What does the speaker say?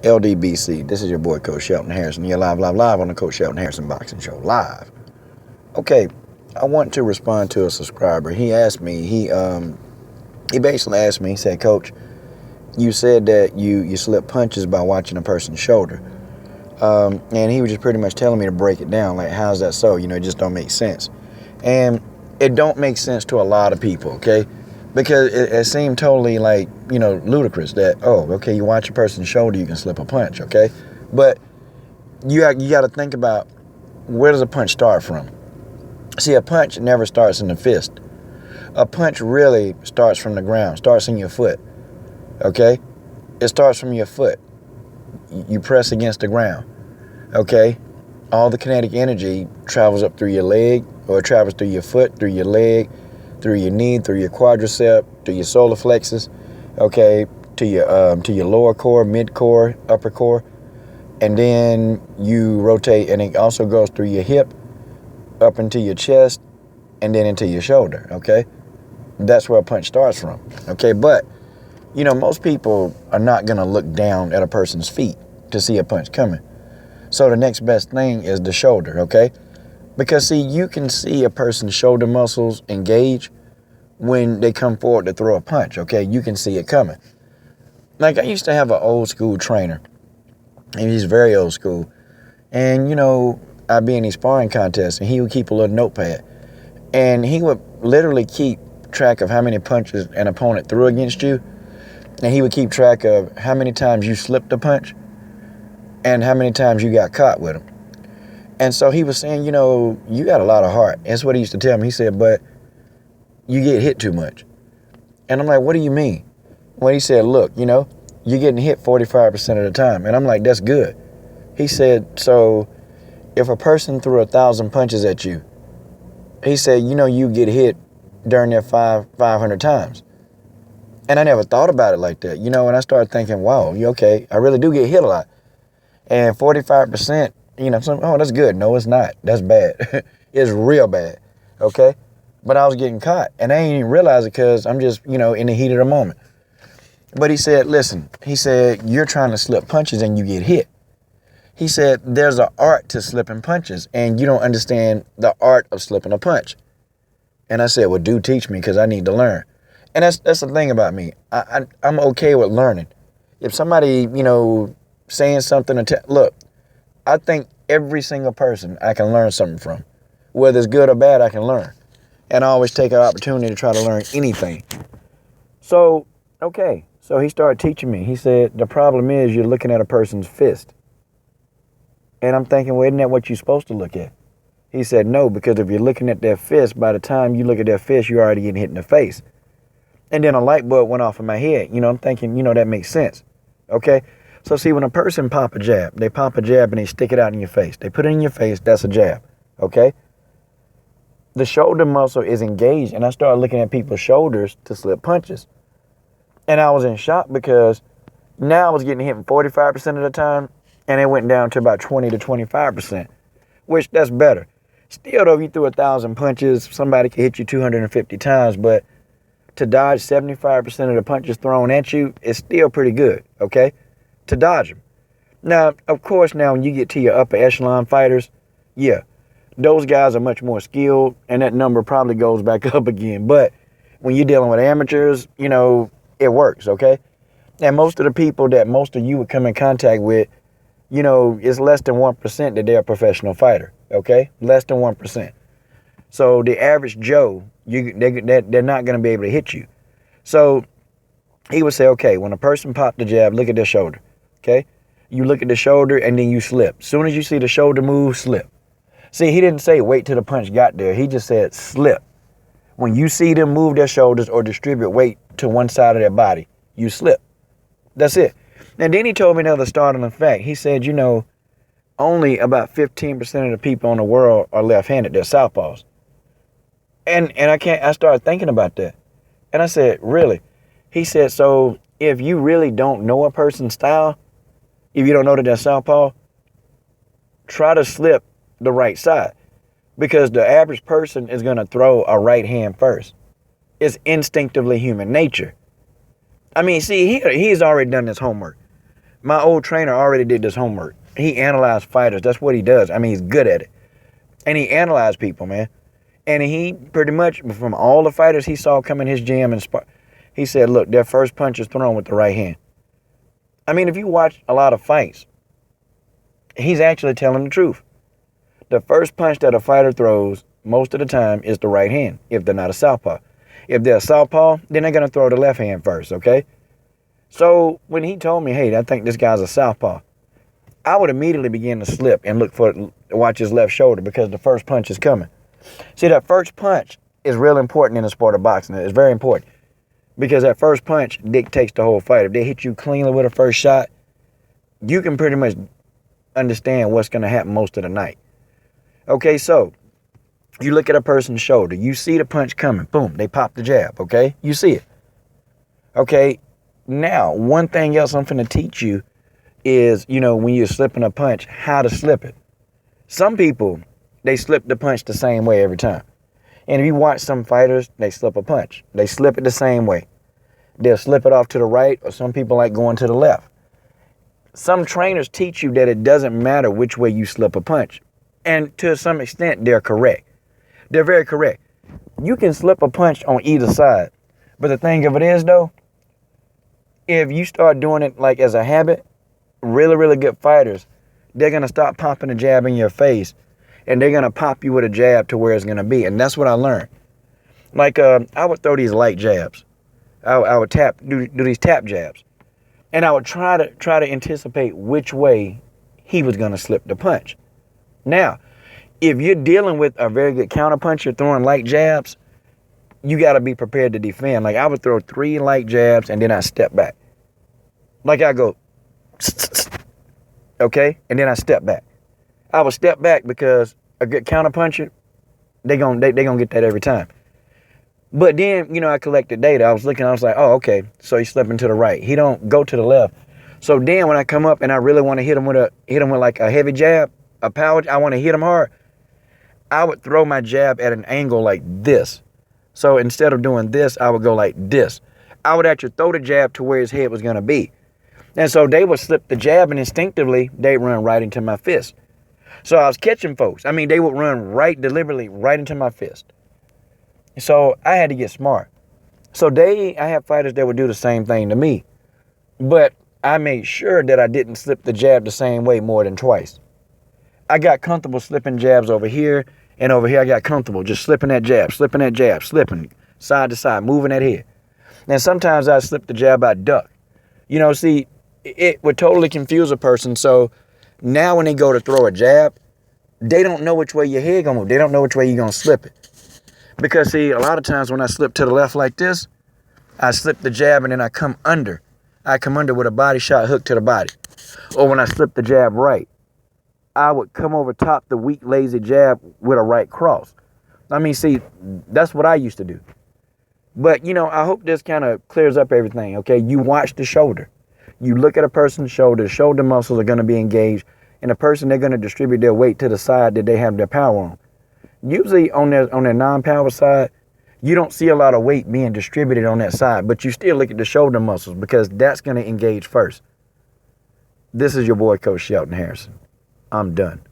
LDBC, this is your boy Coach Shelton Harrison. You're live on the Coach Shelton Harrison Boxing Show, live. Okay, I want to respond to a subscriber. He asked me, he basically asked me, he said, Coach, you said that you slip punches by watching a person's shoulder. And he was just pretty much telling me to break it down. Like, how's that so? It just don't make sense. And it don't make sense to a lot of people, okay? Because it seemed totally like, ludicrous that, okay, you watch a person's shoulder, you can slip a punch, okay? But you got to think about, where does a punch start from? See, a punch never starts in the fist. A punch really starts from the ground, starts in your foot, okay? It starts from your foot. You press against the ground, okay? All the kinetic energy travels up through your leg, or it travels through your foot, through your leg, through your knee, through your quadricep, through your solar plexus, okay, to your lower core, mid core, upper core, and then you rotate, and it also goes through your hip, up into your chest, and then into your shoulder, okay? That's where a punch starts from, okay? But, most people are not gonna look down at a person's feet to see a punch coming. So the next best thing is the shoulder, okay? Because, see, you can see a person's shoulder muscles engage when they come forward to throw a punch, okay? You can see it coming. Like, I used to have an old school trainer, and he's very old school. And, I'd be in these sparring contests, and he would keep a little notepad. And he would literally keep track of how many punches an opponent threw against you. And he would keep track of how many times you slipped a punch and how many times you got caught with him. And so he was saying, you got a lot of heart. That's what he used to tell me. He said, but you get hit too much. And I'm like, what do you mean? Well, he said, look, you're getting hit 45% of the time. And I'm like, that's good. He said, so if a person threw 1,000 punches at you, he said, you get hit during that 500 times. And I never thought about it like that, and I started thinking, wow, okay, I really do get hit a lot. And 45%, that's good. No, it's not. That's bad. It's real bad, okay? But I was getting caught, and I didn't even realize it because I'm just, in the heat of the moment. But he said, listen, you're trying to slip punches and you get hit. He said, there's an art to slipping punches, and you don't understand the art of slipping a punch. And I said, well, do teach me because I need to learn. And that's the thing about me. I'm okay with learning. If somebody, saying something, look, I think every single person I can learn something from. Whether it's good or bad, I can learn. And I always take an opportunity to try to learn anything. So, okay. So he started teaching me. He said, the problem is you're looking at a person's fist. And I'm thinking, well, isn't that what you're supposed to look at? He said, no, because if you're looking at their fist, by the time you look at their fist, you're already getting hit in the face. And then a light bulb went off in my head. I'm thinking, that makes sense. Okay? So see, when a person pop a jab and they stick it out in your face. They put it in your face, that's a jab. Okay? The shoulder muscle is engaged, and I started looking at people's shoulders to slip punches. And I was in shock because now I was getting hit 45% of the time, and it went down to about 20 to 25%, which that's better. Still, though, if you threw 1,000 punches, somebody could hit you 250 times, but to dodge 75% of the punches thrown at you is still pretty good, okay? To dodge them. Now, of course, when you get to your upper echelon fighters, yeah, those guys are much more skilled, and that number probably goes back up again. But when you're dealing with amateurs, it works, okay? And most of the people that most of you would come in contact with, it's less than 1% that they're a professional fighter, okay? Less than 1%. So the average Joe, they're not going to be able to hit you. So he would say, okay, when a person popped the jab, look at their shoulder, okay? You look at the shoulder and then you slip. As soon as you see the shoulder move, slip. See, he didn't say wait till the punch got there. He just said slip. When you see them move their shoulders or distribute weight to one side of their body, you slip. That's it. And then he told me another startling fact. He said, only about 15% of the people in the world are left-handed. They're southpaws. And I started thinking about that. And I said, really? He said, so if you really don't know a person's style, if you don't know that they're southpaw, try to slip the right side. Because the average person is going to throw a right hand first. It's instinctively human nature. I mean, see, he's already done his homework. My old trainer already did this homework. He analyzed fighters. That's what he does. I mean, he's good at it. And he analyzed people, man. And he pretty much, from all the fighters he saw come in his gym and he said, look, their first punch is thrown with the right hand. I mean, if you watch a lot of fights, he's actually telling the truth. The first punch that a fighter throws most of the time is the right hand, if they're not a southpaw. If they're a southpaw, then they're going to throw the left hand first, okay? So when he told me, hey, I think this guy's a southpaw, I would immediately begin to slip and watch his left shoulder because the first punch is coming. See, that first punch is real important in the sport of boxing. It's very important because that first punch dictates the whole fight. If they hit you cleanly with a first shot, you can pretty much understand what's going to happen most of the night. Okay, so you look at a person's shoulder. You see the punch coming. Boom, they pop the jab, okay? You see it. Okay, now, one thing else I'm finna teach you is, when you're slipping a punch, how to slip it. Some people, they slip the punch the same way every time. And if you watch some fighters, they slip a punch. They slip it the same way. They'll slip it off to the right, or some people like going to the left. Some trainers teach you that it doesn't matter which way you slip a punch. And to some extent, they're correct. They're very correct. You can slip a punch on either side. But the thing of it is, though, if you start doing it like as a habit, really, really good fighters, they're going to stop popping a jab in your face, and they're going to pop you with a jab to where it's going to be. And that's what I learned. Like, I would throw these light jabs. I would do these tap jabs. And I would try to anticipate which way he was going to slip the punch. Now, if you're dealing with a very good counterpuncher throwing light jabs, you got to be prepared to defend. Like, I would throw 3 light jabs, and then I step back. Like, I go, okay? And then I step back. I would step back because a good counterpuncher, they gonna get that every time. But then, I collected data. I was like, oh, okay, so he's slipping to the right. He don't go to the left. So then when I come up and I really want to hit him with like a heavy jab, a power, I want to hit him hard, I would throw my jab at an angle like this. So instead of doing this, I would go like this. I would actually throw the jab to where his head was going to be. And so they would slip the jab, and instinctively, they'd run right into my fist. So I was catching folks. I mean, they would run deliberately right into my fist. So I had to get smart. So I have fighters that would do the same thing to me. But I made sure that I didn't slip the jab the same way more than twice. I got comfortable slipping jabs over here, and over here I got comfortable just slipping that jab, slipping side to side, moving that head. And sometimes I slip the jab, I duck. See, it would totally confuse a person. So now when they go to throw a jab, they don't know which way your head gonna move. They don't know which way you're gonna slip it. Because see, a lot of times when I slip to the left like this, I slip the jab and then I come under. I come under with a body shot hook to the body. Or when I slip the jab right, I would come over top the weak, lazy jab with a right cross. I mean, see, that's what I used to do. But, I hope this kind of clears up everything, okay? You watch the shoulder. You look at a person's shoulder muscles are going to be engaged, and the person, they're going to distribute their weight to the side that they have their power on. Usually on their non-power side, you don't see a lot of weight being distributed on that side, but you still look at the shoulder muscles because that's going to engage first. This is your boy, Coach Shelton Harrison. I'm done.